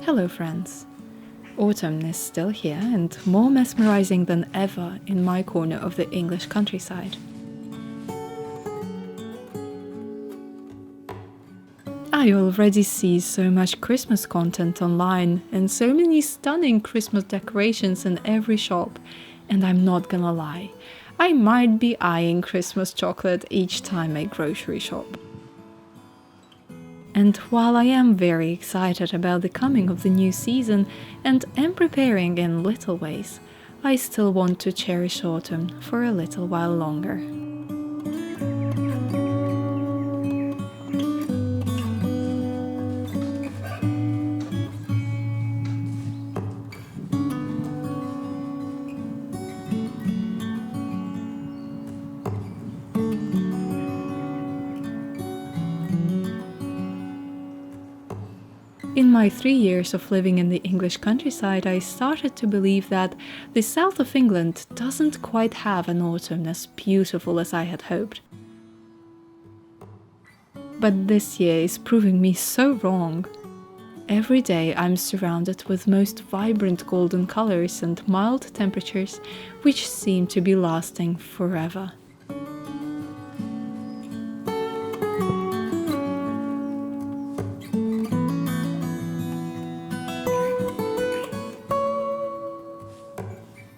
Hello friends! Autumn is still here and more mesmerizing than ever in my corner of the English countryside. I already see so much Christmas content online and so many stunning Christmas decorations in every shop, and I'm not gonna lie, I might be eyeing Christmas chocolate each time I grocery shop. And while I am very excited about the coming of the new season and am preparing in little ways, I still want to cherish autumn for a little while longer. In my 3 years of living in the English countryside, I started to believe that the south of England doesn't quite have an autumn as beautiful as I had hoped. But this year is proving me so wrong. Every day I'm surrounded with most vibrant golden colors and mild temperatures which seem to be lasting forever.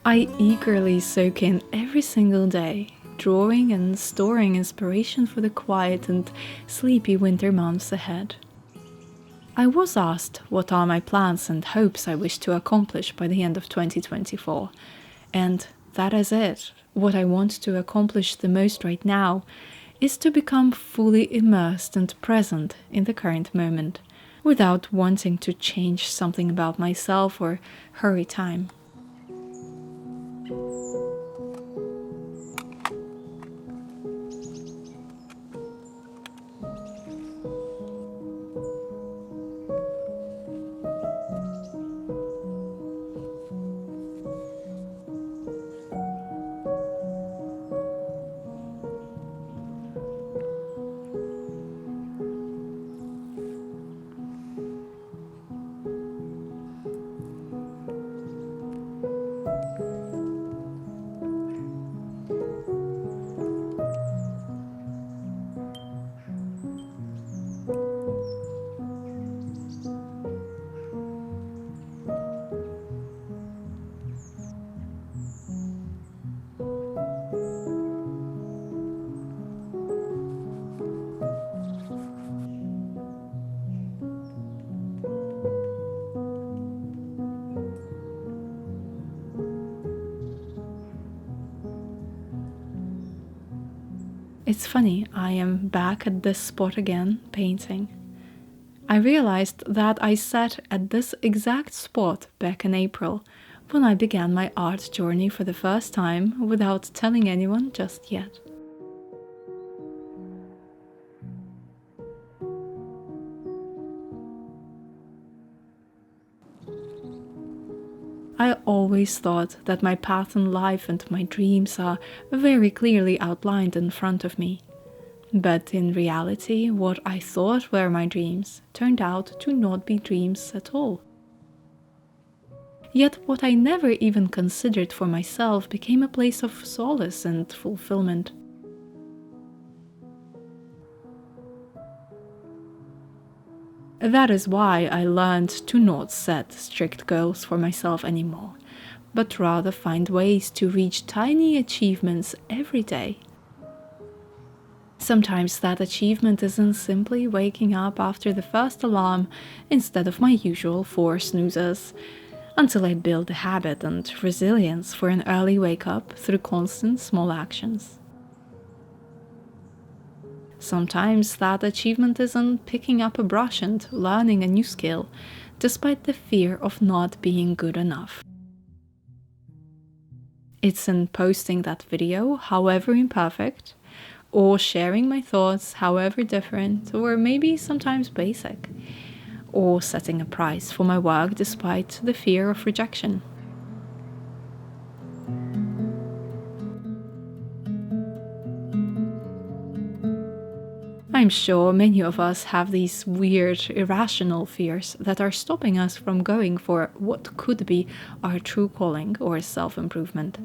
I eagerly soak in every single day, drawing and storing inspiration for the quiet and sleepy winter months ahead. I was asked what are my plans and hopes I wish to accomplish by the end of 2024, and that is it. What I want to accomplish the most right now is to become fully immersed and present in the current moment, without wanting to change something about myself or hurry time. It's funny, I am back at this spot again, painting. I realized that I sat at this exact spot back in April, when I began my art journey for the first time without telling anyone just yet. I always thought that my path in life and my dreams are very clearly outlined in front of me. But in reality, what I thought were my dreams turned out to not be dreams at all. Yet what I never even considered for myself became a place of solace and fulfillment. That is why I learned to not set strict goals for myself anymore, but rather find ways to reach tiny achievements every day. Sometimes that achievement isn't simply waking up after the first alarm instead of my usual 4 snoozes, until I build a habit and resilience for an early wake up through constant small actions. Sometimes that achievement isn't picking up a brush and learning a new skill, despite the fear of not being good enough. It's in posting that video, however imperfect, or sharing my thoughts, however different, or maybe sometimes basic, or setting a price for my work despite the fear of rejection. I'm sure many of us have these weird, irrational fears that are stopping us from going for what could be our true calling or self-improvement.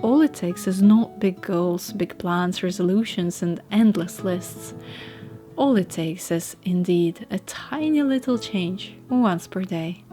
All it takes is not big goals, big plans, resolutions, and endless lists. All it takes is, indeed, a tiny little change once per day.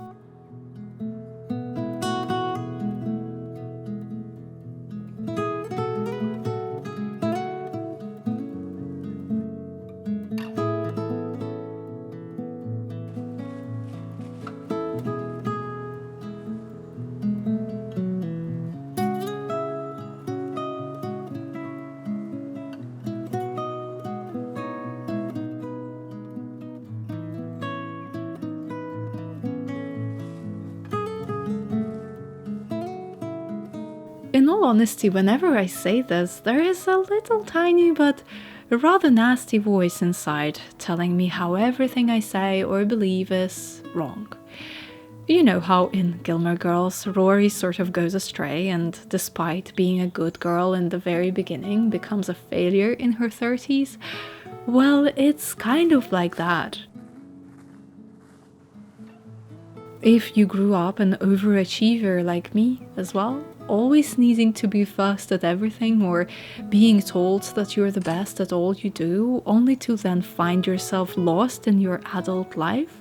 In all honesty, whenever I say this, there is a little tiny but rather nasty voice inside telling me how everything I say or believe is wrong. You know how in Gilmore Girls, Rory sort of goes astray and, despite being a good girl in the very beginning, becomes a failure in her 30s? Well, it's kind of like that. If you grew up an overachiever like me as well, always needing to be first at everything or being told that you're the best at all you do, only to then find yourself lost in your adult life,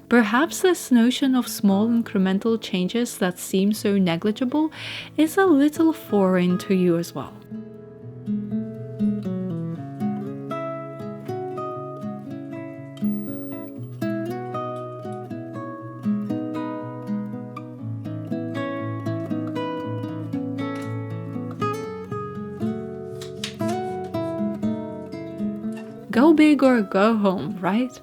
perhaps this notion of small incremental changes that seem so negligible is a little foreign to you as well. Go big or go home, right?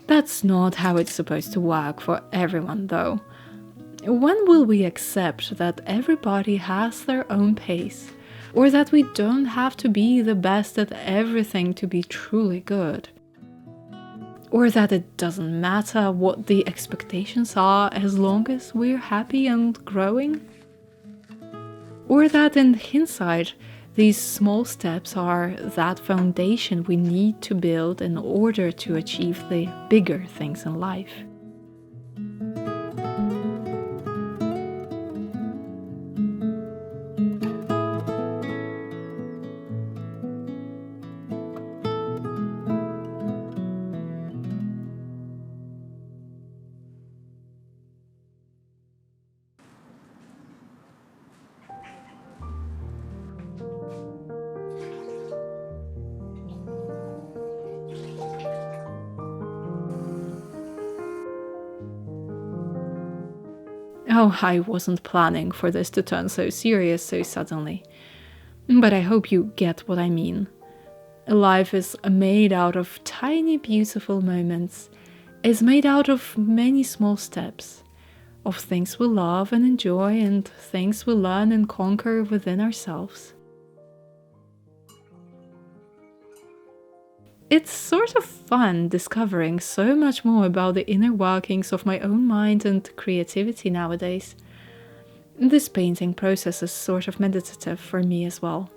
That's not how it's supposed to work for everyone, though. When will we accept that everybody has their own pace, or that we don't have to be the best at everything to be truly good? Or that it doesn't matter what the expectations are as long as we're happy and growing? Or that in hindsight, these small steps are that foundation we need to build in order to achieve the bigger things in life. Oh, I wasn't planning for this to turn so serious so suddenly. But I hope you get what I mean. Life is made out of tiny, beautiful moments. It's made out of many small steps, of things we love and enjoy and things we learn and conquer within ourselves. It's sort of fun discovering so much more about the inner workings of my own mind and creativity nowadays. This painting process is sort of meditative for me as well.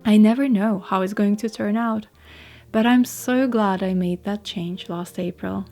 I never know how it's going to turn out, but I'm so glad I made that change last April.